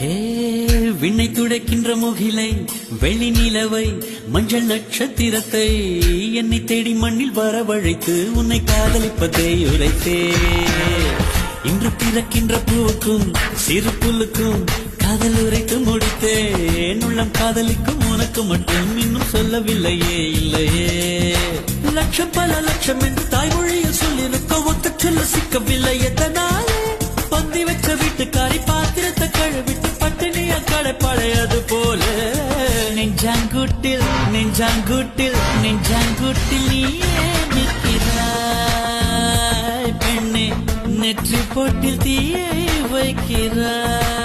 ஹே விண்ணை துடைக்கின்ற முகிலை வெளி நிலவை மஞ்சள் நட்சத்திரத்தை என்னை தேடி மண்ணில் வரவழைத்து உன்னை காதலிப்பதை உரைத்தே இன்று பிறக்கின்ற பூவுக்கும் சிறு புல்லுக்கும் காதல் உரைத்து முடித்தேன் உள்ளம் காதலிக்கும் உனக்கு மட்டும் இன்னும் சொல்லவில்லையே இல்லையே லட்சம் பல லட்சம் என்று தாய்மொழியில் சொல்லிருக்க ஒத்த சொல்ல சிக்கவில்லை எத்தனாலே பந்தி வச்ச வீட்டுக்காரி பாத்திரத்தை கழுவிட்டு பட்டினிய கடை பழையது போல நெஞ்சாங்கூட்டில் நெஞ்சாங்கூட்டில் நெஞ்சாங்கூட்டில் நீயே நிற்கிறாய் பெண்ணே நெற்றி போட்டில் தீயை வைக்கிறாய்